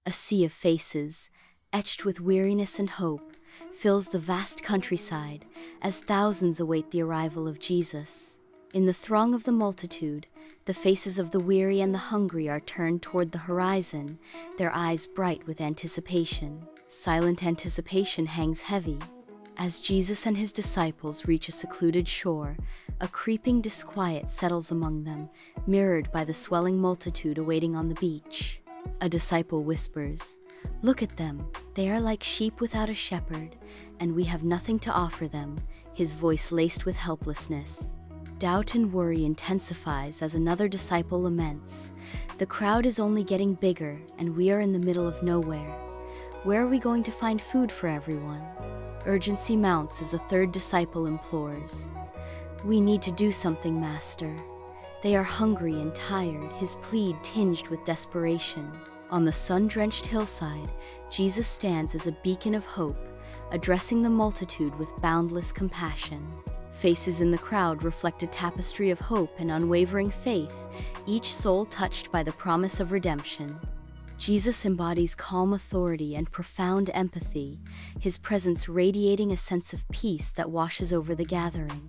A sea of faces, etched with weariness and hope, fills the vast countryside as thousands await the arrival of Jesus. In the throng of the multitude, the faces of the weary and the hungry are turned toward the horizon, their eyes bright with anticipation. Silent anticipation hangs heavy. As Jesus and his disciples reach a secluded shore, a creeping disquiet settles among them, mirrored by the swelling multitude awaiting on the beach. A disciple whispers, "Look at them, they are like sheep without a shepherd, and we have nothing to offer them," his voice laced with helplessness. Doubt and worry intensifies as another disciple laments, "The crowd is only getting bigger, and we are in the middle of nowhere. Where are we going to find food for everyone?" Urgency mounts as a third disciple implores, "We need to do something, Master. They are hungry and tired," his plea tinged with desperation. On the sun-drenched hillside, Jesus stands as a beacon of hope, addressing the multitude with boundless compassion. Faces in the crowd reflect a tapestry of hope and unwavering faith, each soul touched by the promise of redemption. Jesus embodies calm authority and profound empathy, his presence radiating a sense of peace that washes over the gathering.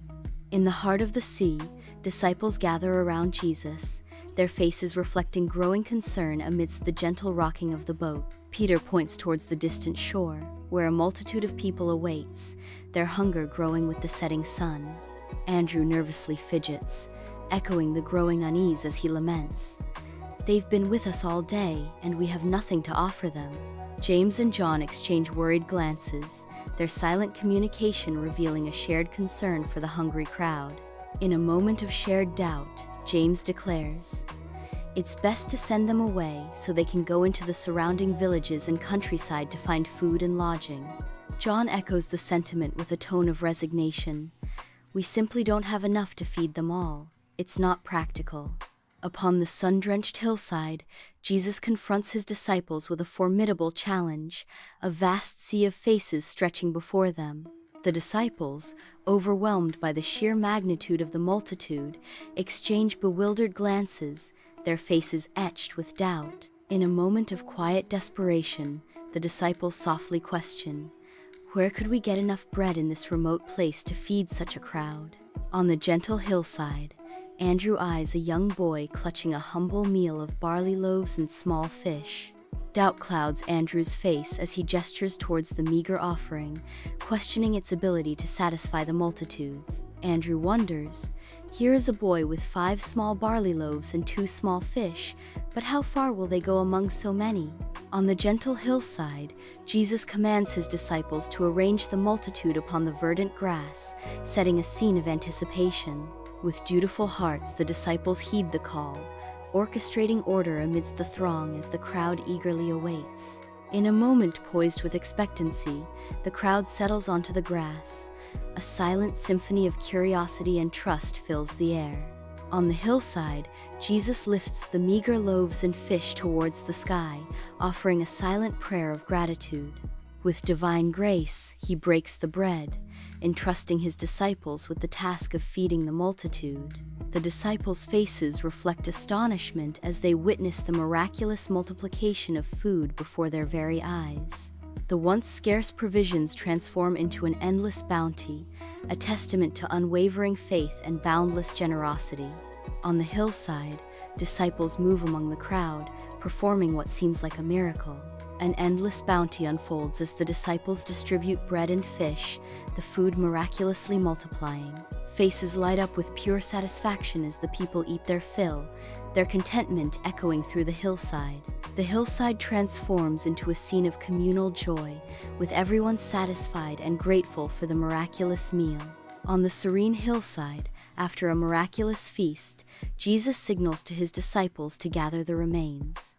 In the heart of the sea, disciples gather around Jesus, their faces reflecting growing concern amidst the gentle rocking of the boat. Peter points towards the distant shore, where a multitude of people awaits, their hunger growing with the setting sun. Andrew nervously fidgets, echoing the growing unease as he laments, "They've been with us all day, and we have nothing to offer them." James and John exchange worried glances, their silent communication revealing a shared concern for the hungry crowd. In a moment of shared doubt, James declares, "It's best to send them away so they can go into the surrounding villages and countryside to find food and lodging." John echoes the sentiment with a tone of resignation, "We simply don't have enough to feed them all. It's not practical." Upon the sun-drenched hillside, Jesus confronts his disciples with a formidable challenge, a vast sea of faces stretching before them. The disciples, overwhelmed by the sheer magnitude of the multitude, exchange bewildered glances, their faces etched with doubt. In a moment of quiet desperation, the disciples softly question, "Where could we get enough bread in this remote place to feed such a crowd?" On the gentle hillside, Andrew eyes a young boy clutching a humble meal of barley loaves and small fish. Doubt clouds Andrew's face as he gestures towards the meager offering, questioning its ability to satisfy the multitudes. Andrew wonders, "Here is a boy with 5 small barley loaves and 2 small fish, but how far will they go among so many?" On the gentle hillside, Jesus commands his disciples to arrange the multitude upon the verdant grass, setting a scene of anticipation. With dutiful hearts, the disciples heed the call, orchestrating order amidst the throng as the crowd eagerly awaits. In a moment poised with expectancy, the crowd settles onto the grass. A silent symphony of curiosity and trust fills the air. On the hillside, Jesus lifts the meager loaves and fish towards the sky, offering a silent prayer of gratitude. With divine grace, he breaks the bread, entrusting his disciples with the task of feeding the multitude. The disciples' faces reflect astonishment as they witness the miraculous multiplication of food before their very eyes. The once scarce provisions transform into an endless bounty, a testament to unwavering faith and boundless generosity. On the hillside, disciples move among the crowd, performing what seems like a miracle. An endless bounty unfolds as the disciples distribute bread and fish, the food miraculously multiplying. Faces light up with pure satisfaction as the people eat their fill, their contentment echoing through the hillside. The hillside transforms into a scene of communal joy, with everyone satisfied and grateful for the miraculous meal. On the serene hillside, after a miraculous feast, Jesus signals to his disciples to gather the remains.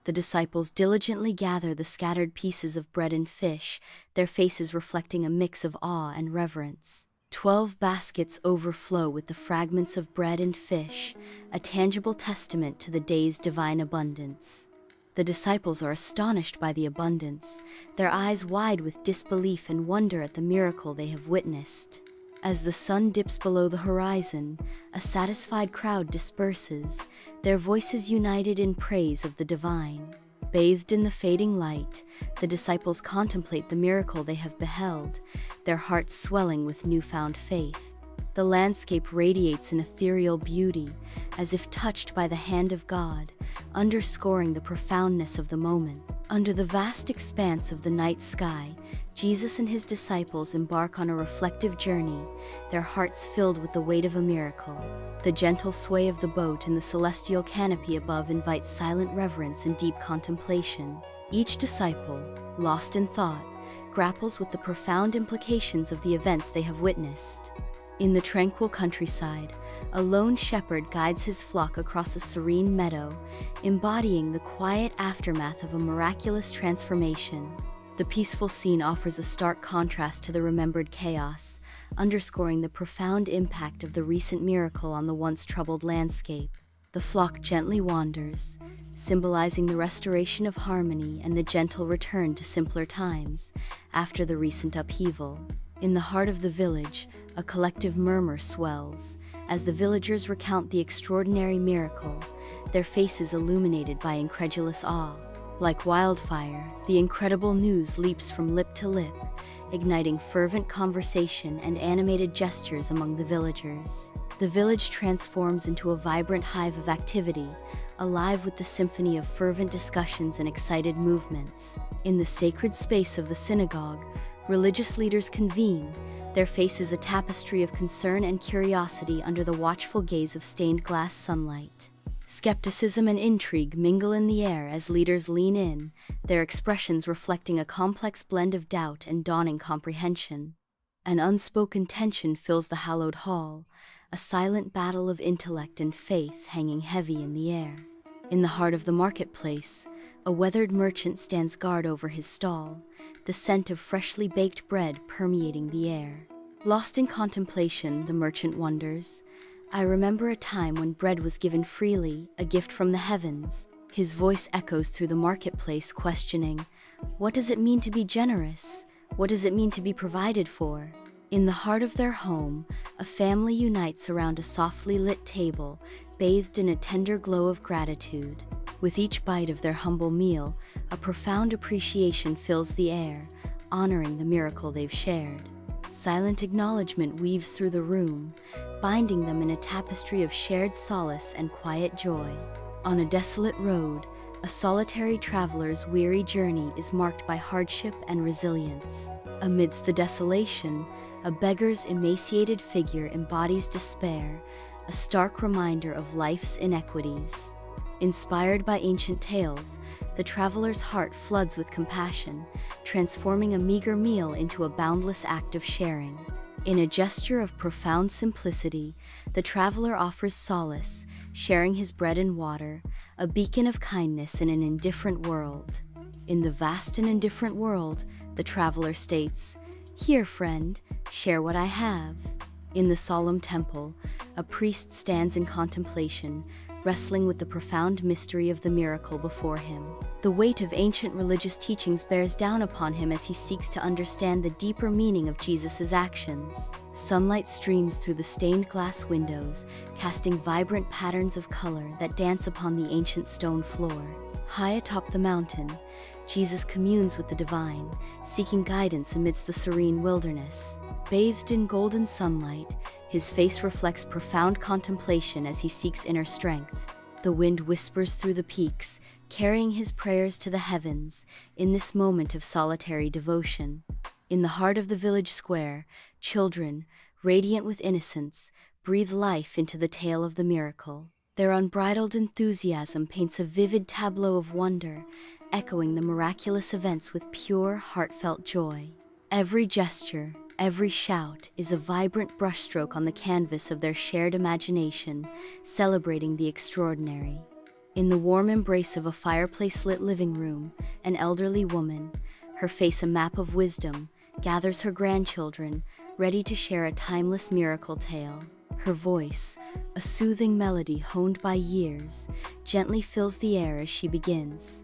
The disciples diligently gather the scattered pieces of bread and fish, their faces reflecting a mix of awe and reverence. 12 baskets overflow with the fragments of bread and fish, a tangible testament to the day's divine abundance. The disciples are astonished by the abundance, their eyes wide with disbelief and wonder at the miracle they have witnessed. As the sun dips below the horizon, a satisfied crowd disperses, their voices united in praise of the divine. Bathed in the fading light, the disciples contemplate the miracle they have beheld, their hearts swelling with newfound faith. The landscape radiates an ethereal beauty, as if touched by the hand of God, underscoring the profoundness of the moment. Under the vast expanse of the night sky, Jesus and his disciples embark on a reflective journey, their hearts filled with the weight of a miracle. The gentle sway of the boat and the celestial canopy above invite silent reverence and deep contemplation. Each disciple, lost in thought, grapples with the profound implications of the events they have witnessed. In the tranquil countryside, a lone shepherd guides his flock across a serene meadow, embodying the quiet aftermath of a miraculous transformation. The peaceful scene offers a stark contrast to the remembered chaos, underscoring the profound impact of the recent miracle on the once troubled landscape. The flock gently wanders, symbolizing the restoration of harmony and the gentle return to simpler times after the recent upheaval. In the heart of the village, a collective murmur swells as the villagers recount the extraordinary miracle, their faces illuminated by incredulous awe. Like wildfire, the incredible news leaps from lip to lip, igniting fervent conversation and animated gestures among the villagers. The village transforms into a vibrant hive of activity, alive with the symphony of fervent discussions and excited movements. In the sacred space of the synagogue, religious leaders convene, their faces a tapestry of concern and curiosity under the watchful gaze of stained glass sunlight. Skepticism and intrigue mingle in the air as leaders lean in, their expressions reflecting a complex blend of doubt and dawning comprehension. An unspoken tension fills the hallowed hall, a silent battle of intellect and faith hanging heavy in the air. In the heart of the marketplace, a weathered merchant stands guard over his stall, the scent of freshly baked bread permeating the air. Lost in contemplation, the merchant wonders, "I remember a time when bread was given freely, a gift from the heavens." His voice echoes through the marketplace, questioning, "What does it mean to be generous? What does it mean to be provided for?" In the heart of their home, a family unites around a softly lit table, bathed in a tender glow of gratitude. With each bite of their humble meal, a profound appreciation fills the air, honoring the miracle they've shared. Silent acknowledgement weaves through the room, binding them in a tapestry of shared solace and quiet joy. On a desolate road, a solitary traveler's weary journey is marked by hardship and resilience. Amidst the desolation, a beggar's emaciated figure embodies despair, a stark reminder of life's inequities. Inspired by ancient tales, the traveler's heart floods with compassion, transforming a meager meal into a boundless act of sharing. In a gesture of profound simplicity, the traveler offers solace, sharing his bread and water, a beacon of kindness in an indifferent world. In the vast and indifferent world, the traveler states, "Here, friend, share what I have." In the solemn temple, a priest stands in contemplation, wrestling with the profound mystery of the miracle before him. The weight of ancient religious teachings bears down upon him as he seeks to understand the deeper meaning of Jesus' actions. Sunlight streams through the stained glass windows, casting vibrant patterns of color that dance upon the ancient stone floor. High atop the mountain, Jesus communes with the divine, seeking guidance amidst the serene wilderness. Bathed in golden sunlight, his face reflects profound contemplation as he seeks inner strength. The wind whispers through the peaks, carrying his prayers to the heavens in this moment of solitary devotion. In the heart of the village square, children, radiant with innocence, breathe life into the tale of the miracle. Their unbridled enthusiasm paints a vivid tableau of wonder, echoing the miraculous events with pure, heartfelt joy. Every gesture, every shout is a vibrant brushstroke on the canvas of their shared imagination, celebrating the extraordinary. In the warm embrace of a fireplace-lit living room, an elderly woman, her face a map of wisdom, gathers her grandchildren, ready to share a timeless miracle tale. Her voice, a soothing melody honed by years, gently fills the air as she begins.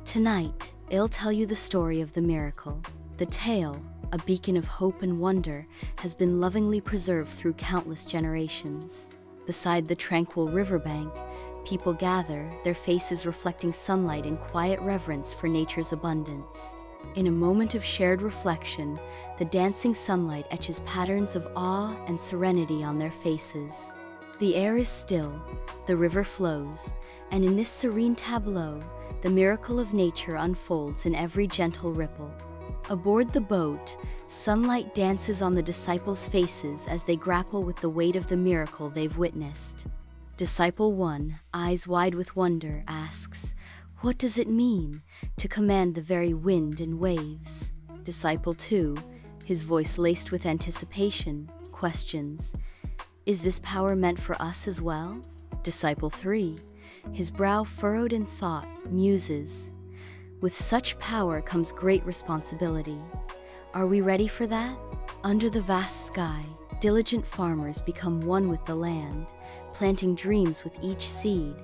"Tonight, I'll tell you the story of the miracle. The tale, a beacon of hope and wonder, has been lovingly preserved through countless generations. Beside the tranquil riverbank, People gather, their faces reflecting sunlight in quiet reverence for nature's abundance. In a moment of shared reflection, the dancing sunlight etches patterns of awe and serenity on their faces. The air is still, the river flows, and in this serene tableau, the miracle of nature unfolds in every gentle ripple. Aboard the boat, sunlight dances on the disciples' faces as they grapple with the weight of the miracle they've witnessed. Disciple 1, eyes wide with wonder, asks, "What does it mean to command the very wind and waves?" Disciple 2, his voice laced with anticipation, questions, "Is this power meant for us as well?" Disciple 3, his brow furrowed in thought, muses, "With such power comes great responsibility. Are we ready for that?" Under the vast sky, diligent farmers become one with the land, planting dreams with each seed,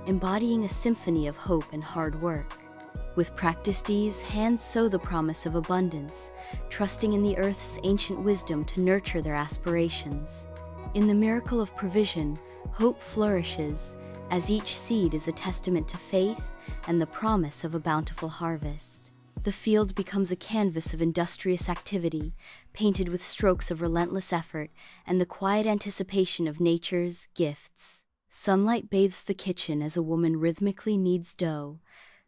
embodying a symphony of hope and hard work. With practiced ease, hands sow the promise of abundance, trusting in the earth's ancient wisdom to nurture their aspirations. In the miracle of provision, hope flourishes, as each seed is a testament to faith and the promise of a bountiful harvest. The field becomes a canvas of industrious activity, painted with strokes of relentless effort and the quiet anticipation of nature's gifts. Sunlight bathes the kitchen as a woman rhythmically kneads dough,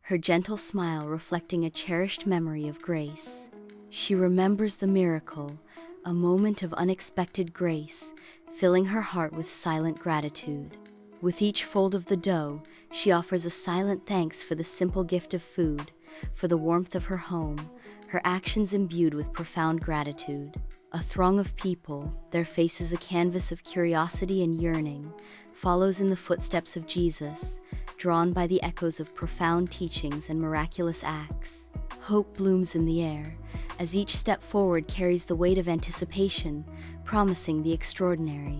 her gentle smile reflecting a cherished memory of grace. She remembers the miracle, a moment of unexpected grace, filling her heart with silent gratitude. With each fold of the dough, she offers a silent thanks for the simple gift of food, for the warmth of her home, her actions imbued with profound gratitude. A throng of people, their faces a canvas of curiosity and yearning, follows in the footsteps of Jesus, drawn by the echoes of profound teachings and miraculous acts. Hope blooms in the air, as each step forward carries the weight of anticipation, promising the extraordinary.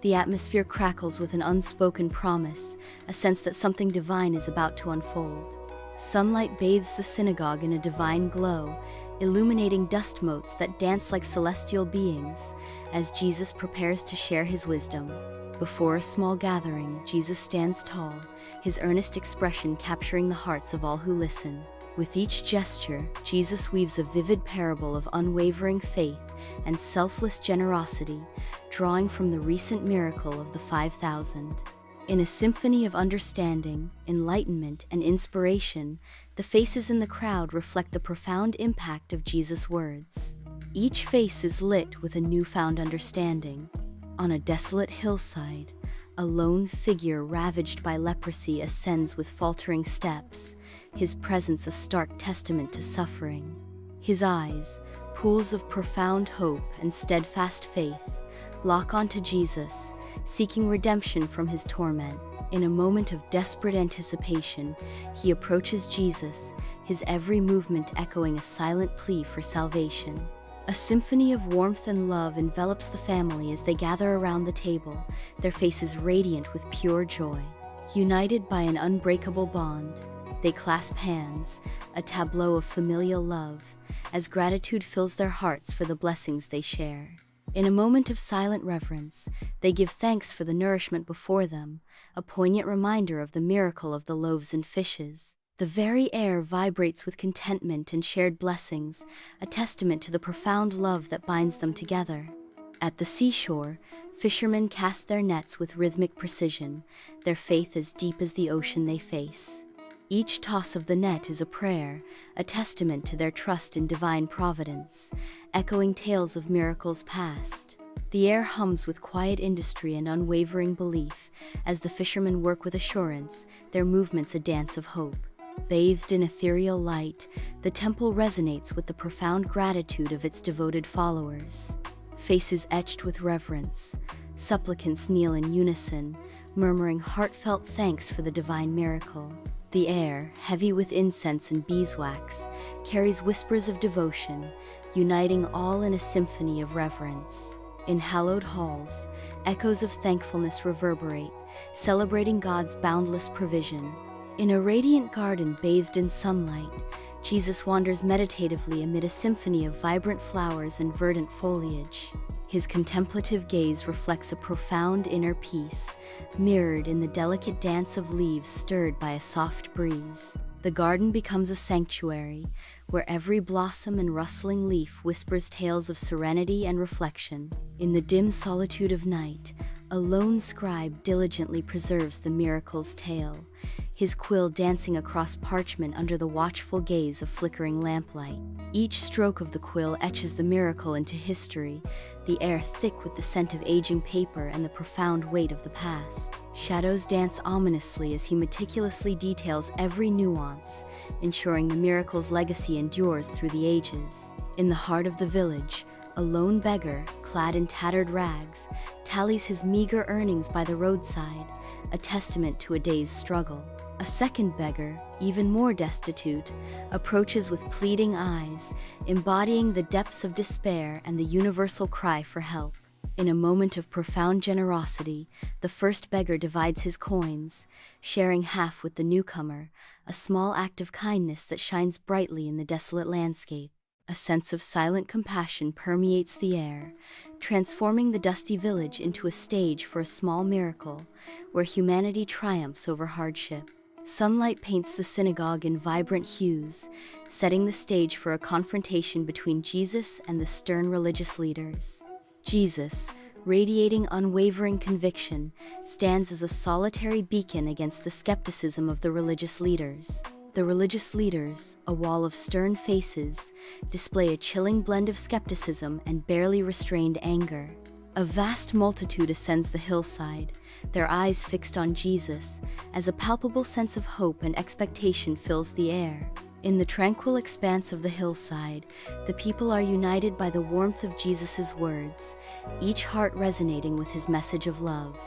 The atmosphere crackles with an unspoken promise, a sense that something divine is about to unfold. Sunlight bathes the synagogue in a divine glow, illuminating dust motes that dance like celestial beings, as Jesus prepares to share his wisdom. Before a small gathering, Jesus stands tall, his earnest expression capturing the hearts of all who listen. With each gesture, Jesus weaves a vivid parable of unwavering faith and selfless generosity, drawing from the recent miracle of the 5,000. In a symphony of understanding, enlightenment, and inspiration, the faces in the crowd reflect the profound impact of Jesus' words. Each face is lit with a newfound understanding. On a desolate hillside, a lone figure ravaged by leprosy ascends with faltering steps, his presence a stark testament to suffering. His eyes, pools of profound hope and steadfast faith, lock onto Jesus, seeking redemption from his torment. In a moment of desperate anticipation, he approaches Jesus, his every movement echoing a silent plea for salvation. A symphony of warmth and love envelops the family as they gather around the table, their faces radiant with pure joy. United by an unbreakable bond, they clasp hands, a tableau of familial love, as gratitude fills their hearts for the blessings they share. In a moment of silent reverence, they give thanks for the nourishment before them, a poignant reminder of the miracle of the loaves and fishes. The very air vibrates with contentment and shared blessings, a testament to the profound love that binds them together. At the seashore, fishermen cast their nets with rhythmic precision, their faith as deep as the ocean they face. Each toss of the net is a prayer, a testament to their trust in divine providence, echoing tales of miracles past. The air hums with quiet industry and unwavering belief, as the fishermen work with assurance, their movements a dance of hope. Bathed in ethereal light, the temple resonates with the profound gratitude of its devoted followers. Faces etched with reverence, supplicants kneel in unison, murmuring heartfelt thanks for the divine miracle. The air, heavy with incense and beeswax, carries whispers of devotion, uniting all in a symphony of reverence. In hallowed halls, echoes of thankfulness reverberate, celebrating God's boundless provision. In a radiant garden bathed in sunlight, Jesus wanders meditatively amid a symphony of vibrant flowers and verdant foliage. His contemplative gaze reflects a profound inner peace, mirrored in the delicate dance of leaves stirred by a soft breeze. The garden becomes a sanctuary, where every blossom and rustling leaf whispers tales of serenity and reflection. In the dim solitude of night, a lone scribe diligently preserves the miracle's tale, his quill dancing across parchment under the watchful gaze of flickering lamplight. Each stroke of the quill etches the miracle into history, the air thick with the scent of aging paper and the profound weight of the past. Shadows dance ominously as he meticulously details every nuance, ensuring the miracle's legacy endures through the ages. In the heart of the village, a lone beggar, clad in tattered rags, tallies his meager earnings by the roadside, a testament to a day's struggle. A second beggar, even more destitute, approaches with pleading eyes, embodying the depths of despair and the universal cry for help. In a moment of profound generosity, the first beggar divides his coins, sharing half with the newcomer, a small act of kindness that shines brightly in the desolate landscape. A sense of silent compassion permeates the air, transforming the dusty village into a stage for a small miracle, where humanity triumphs over hardship. Sunlight paints the synagogue in vibrant hues, setting the stage for a confrontation between Jesus and the stern religious leaders. Jesus, radiating unwavering conviction, stands as a solitary beacon against the skepticism of the religious leaders. The religious leaders, a wall of stern faces, display a chilling blend of skepticism and barely restrained anger. A vast multitude ascends the hillside, their eyes fixed on Jesus, as a palpable sense of hope and expectation fills the air. In the tranquil expanse of the hillside, the people are united by the warmth of Jesus' words, each heart resonating with his message of love.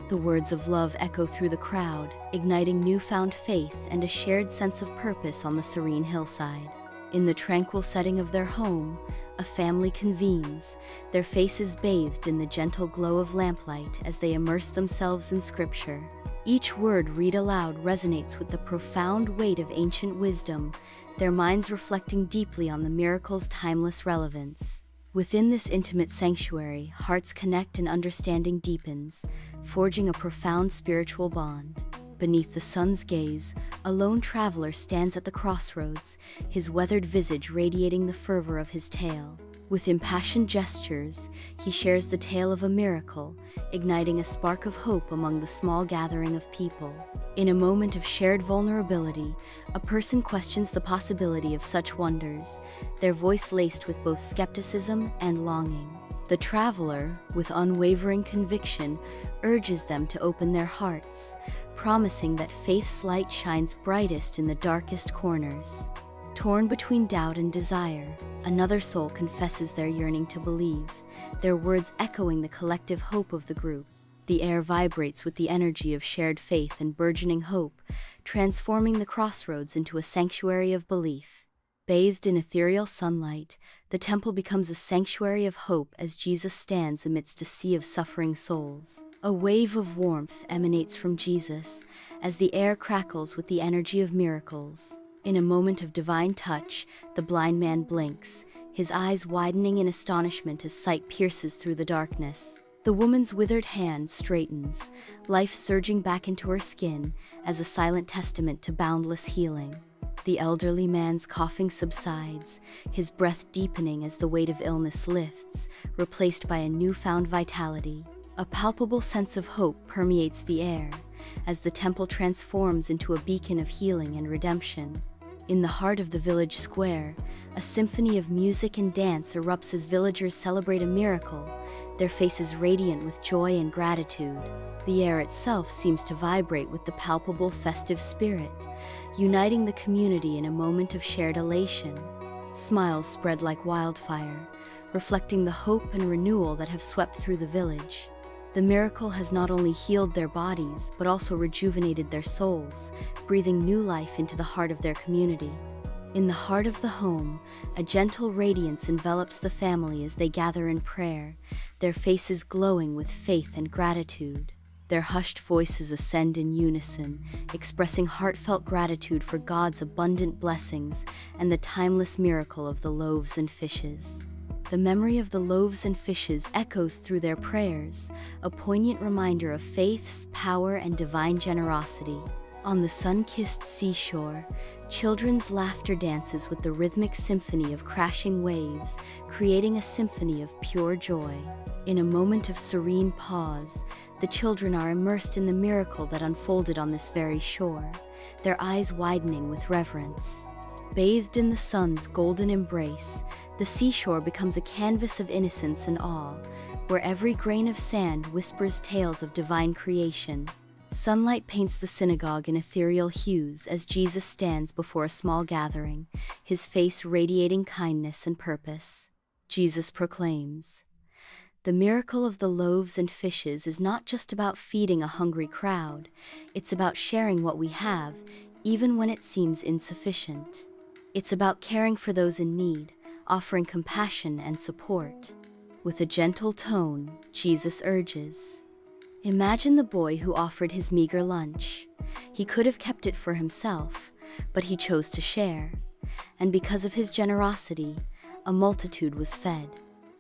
The words of love echo through the crowd, igniting newfound faith and a shared sense of purpose on the serene hillside. In the tranquil setting of their home, a family convenes, their faces bathed in the gentle glow of lamplight as they immerse themselves in Scripture. Each word read aloud resonates with the profound weight of ancient wisdom, their minds reflecting deeply on the miracle's timeless relevance. Within this intimate sanctuary, hearts connect and understanding deepens, forging a profound spiritual bond. Beneath the sun's gaze, a lone traveler stands at the crossroads, his weathered visage radiating the fervor of his tale. With impassioned gestures, he shares the tale of a miracle, igniting a spark of hope among the small gathering of people. In a moment of shared vulnerability, a person questions the possibility of such wonders, their voice laced with both skepticism and longing. The traveler, with unwavering conviction, urges them to open their hearts, promising that faith's light shines brightest in the darkest corners. Torn between doubt and desire, another soul confesses their yearning to believe, their words echoing the collective hope of the group. The air vibrates with the energy of shared faith and burgeoning hope, transforming the crossroads into a sanctuary of belief. Bathed in ethereal sunlight, the temple becomes a sanctuary of hope as Jesus stands amidst a sea of suffering souls. A wave of warmth emanates from Jesus as the air crackles with the energy of miracles. In a moment of divine touch, the blind man blinks, his eyes widening in astonishment as sight pierces through the darkness. The woman's withered hand straightens, life surging back into her skin as a silent testament to boundless healing. The elderly man's coughing subsides, his breath deepening as the weight of illness lifts, replaced by a newfound vitality. A palpable sense of hope permeates the air as the temple transforms into a beacon of healing and redemption. In the heart of the village square, a symphony of music and dance erupts as villagers celebrate a miracle, their faces radiant with joy and gratitude. The air itself seems to vibrate with the palpable festive spirit, uniting the community in a moment of shared elation. Smiles spread like wildfire, reflecting the hope and renewal that have swept through the village. The miracle has not only healed their bodies, but also rejuvenated their souls, breathing new life into the heart of their community. In the heart of the home, a gentle radiance envelops the family as they gather in prayer, their faces glowing with faith and gratitude. Their hushed voices ascend in unison, expressing heartfelt gratitude for God's abundant blessings and the timeless miracle of the loaves and fishes. The memory of the loaves and fishes echoes through their prayers, a poignant reminder of faith's power and divine generosity. On the sun-kissed seashore, children's laughter dances with the rhythmic symphony of crashing waves, creating a symphony of pure joy. In a moment of serene pause, the children are immersed in the miracle that unfolded on this very shore, their eyes widening with reverence. Bathed in the sun's golden embrace, the seashore becomes a canvas of innocence and awe, where every grain of sand whispers tales of divine creation. Sunlight paints the synagogue in ethereal hues as Jesus stands before a small gathering, his face radiating kindness and purpose. Jesus proclaims, "The miracle of the loaves and fishes is not just about feeding a hungry crowd, it's about sharing what we have, even when it seems insufficient. It's about caring for those in need, offering compassion and support." With a gentle tone, Jesus urges, "Imagine the boy who offered his meager lunch. He could have kept it for himself, but he chose to share. And because of his generosity, a multitude was fed."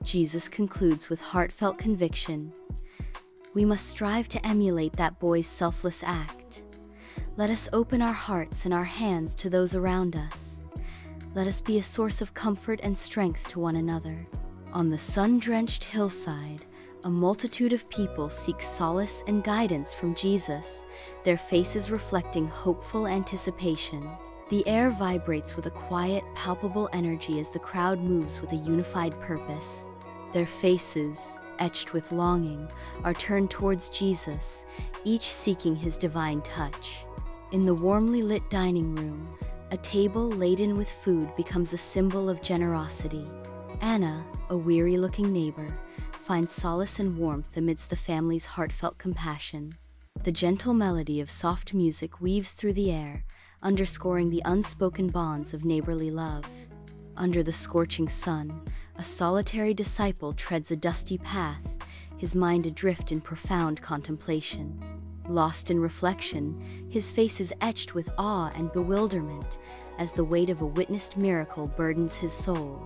Jesus concludes with heartfelt conviction, "We must strive to emulate that boy's selfless act. Let us open our hearts and our hands to those around us. Let us be a source of comfort and strength to one another." On the sun-drenched hillside, a multitude of people seek solace and guidance from Jesus, their faces reflecting hopeful anticipation. The air vibrates with a quiet, palpable energy as the crowd moves with a unified purpose. Their faces, etched with longing, are turned towards Jesus, each seeking his divine touch. In the warmly lit dining room, a table laden with food becomes a symbol of generosity. Anna, a weary-looking neighbor, finds solace and warmth amidst the family's heartfelt compassion. The gentle melody of soft music weaves through the air, underscoring the unspoken bonds of neighborly love. Under the scorching sun, a solitary disciple treads a dusty path, his mind adrift in profound contemplation. Lost in reflection, his face is etched with awe and bewilderment as the weight of a witnessed miracle burdens his soul.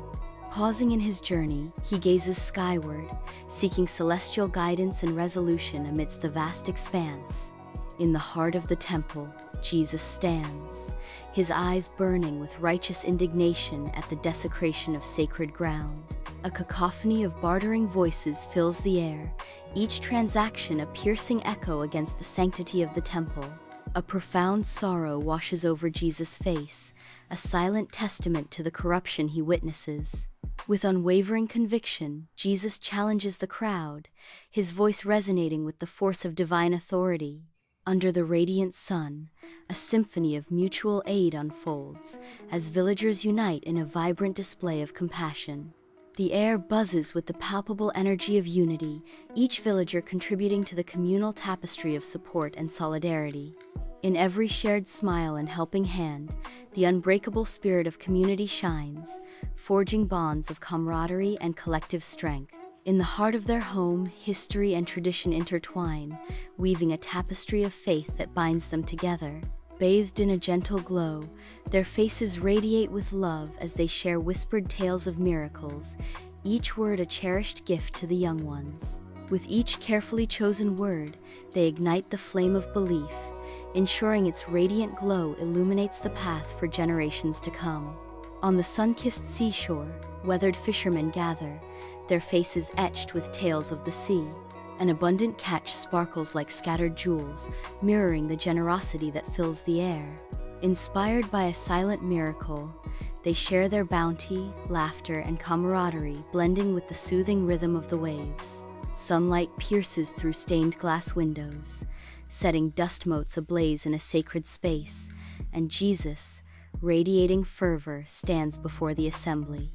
Pausing in his journey, he gazes skyward, seeking celestial guidance and resolution amidst the vast expanse. In the heart of the temple, Jesus stands, his eyes burning with righteous indignation at the desecration of sacred ground. A cacophony of bartering voices fills the air, each transaction a piercing echo against the sanctity of the temple. A profound sorrow washes over Jesus' face, a silent testament to the corruption he witnesses. With unwavering conviction, Jesus challenges the crowd, his voice resonating with the force of divine authority. Under the radiant sun, a symphony of mutual aid unfolds as villagers unite in a vibrant display of compassion. The air buzzes with the palpable energy of unity, each villager contributing to the communal tapestry of support and solidarity. In every shared smile and helping hand, the unbreakable spirit of community shines, forging bonds of camaraderie and collective strength. In the heart of their home, history and tradition intertwine, weaving a tapestry of faith that binds them together. Bathed in a gentle glow, their faces radiate with love as they share whispered tales of miracles, each word a cherished gift to the young ones. With each carefully chosen word, they ignite the flame of belief, ensuring its radiant glow illuminates the path for generations to come. On the sun-kissed seashore, weathered fishermen gather, their faces etched with tales of the sea. An abundant catch sparkles like scattered jewels, mirroring the generosity that fills the air. Inspired by a silent miracle, they share their bounty, laughter, and camaraderie, blending with the soothing rhythm of the waves. Sunlight pierces through stained glass windows, setting dust motes ablaze in a sacred space, and Jesus, radiating fervor, stands before the assembly.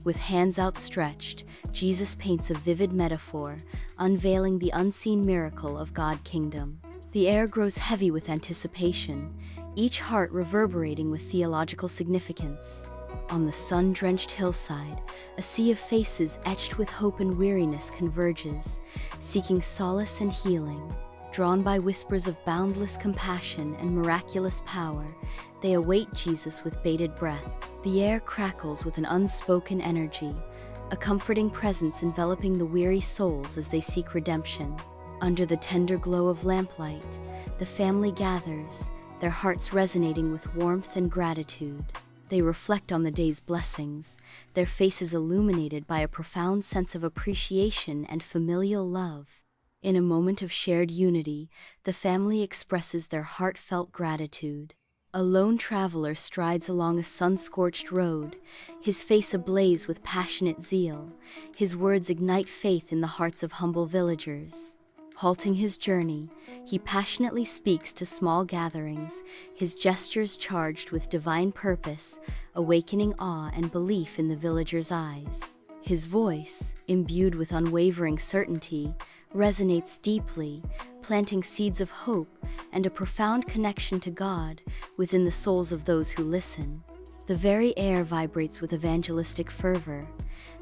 With hands outstretched, Jesus paints a vivid metaphor, unveiling the unseen miracle of God's kingdom. The air grows heavy with anticipation, each heart reverberating with theological significance. On the sun-drenched hillside, a sea of faces etched with hope and weariness converges, seeking solace and healing. Drawn by whispers of boundless compassion and miraculous power, they await Jesus with bated breath. The air crackles with an unspoken energy, a comforting presence enveloping the weary souls as they seek redemption. Under the tender glow of lamplight, the family gathers, their hearts resonating with warmth and gratitude. They reflect on the day's blessings, their faces illuminated by a profound sense of appreciation and familial love. In a moment of shared unity, the family expresses their heartfelt gratitude. A lone traveler strides along a sun-scorched road, his face ablaze with passionate zeal. His words ignite faith in the hearts of humble villagers. Halting his journey, he passionately speaks to small gatherings, his gestures charged with divine purpose, awakening awe and belief in the villagers' eyes. His voice, imbued with unwavering certainty, resonates deeply, planting seeds of hope and a profound connection to God within the souls of those who listen. The very air vibrates with evangelistic fervor,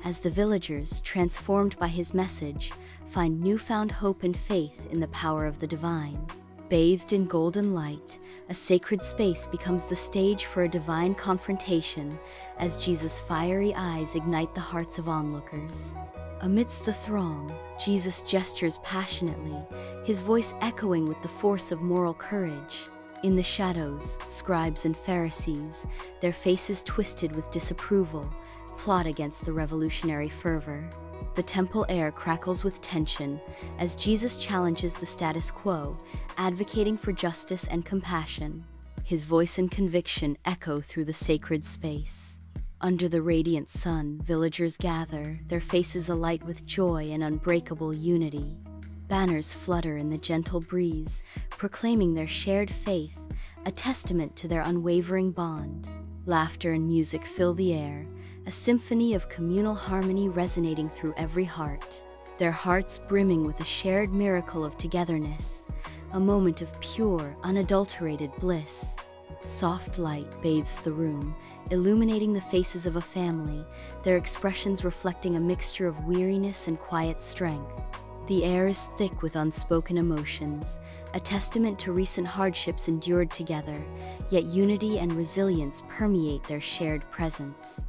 as the villagers, transformed by his message, find newfound hope and faith in the power of the divine. Bathed in golden light, a sacred space becomes the stage for a divine confrontation as Jesus' fiery eyes ignite the hearts of onlookers. Amidst the throng, Jesus gestures passionately, his voice echoing with the force of moral courage. In the shadows, scribes and Pharisees, their faces twisted with disapproval, plot against the revolutionary fervor. The temple air crackles with tension as Jesus challenges the status quo, advocating for justice and compassion. His voice and conviction echo through the sacred space. Under the radiant sun, villagers gather, their faces alight with joy and unbreakable unity. Banners flutter in the gentle breeze, proclaiming their shared faith, a testament to their unwavering bond. Laughter and music fill the air, a symphony of communal harmony resonating through every heart. Their hearts brimming with a shared miracle of togetherness, a moment of pure, unadulterated bliss. Soft light bathes the room, illuminating the faces of a family, their expressions reflecting a mixture of weariness and quiet strength. The air is thick with unspoken emotions, a testament to recent hardships endured together, yet unity and resilience permeate their shared presence.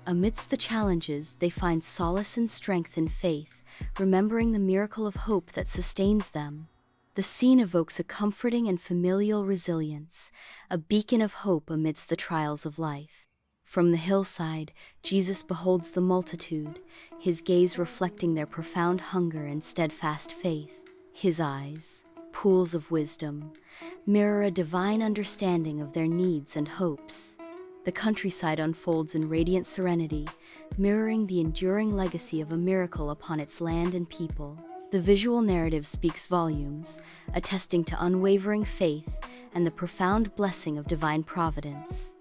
Amidst the challenges, they find solace and strength in faith, remembering the miracle of hope that sustains them. The scene evokes a comforting and familial resilience, a beacon of hope amidst the trials of life. From the hillside, Jesus beholds the multitude, his gaze reflecting their profound hunger and steadfast faith. His eyes, pools of wisdom, mirror a divine understanding of their needs and hopes. The countryside unfolds in radiant serenity, mirroring the enduring legacy of a miracle upon its land and people. The visual narrative speaks volumes, attesting to unwavering faith and the profound blessing of divine providence.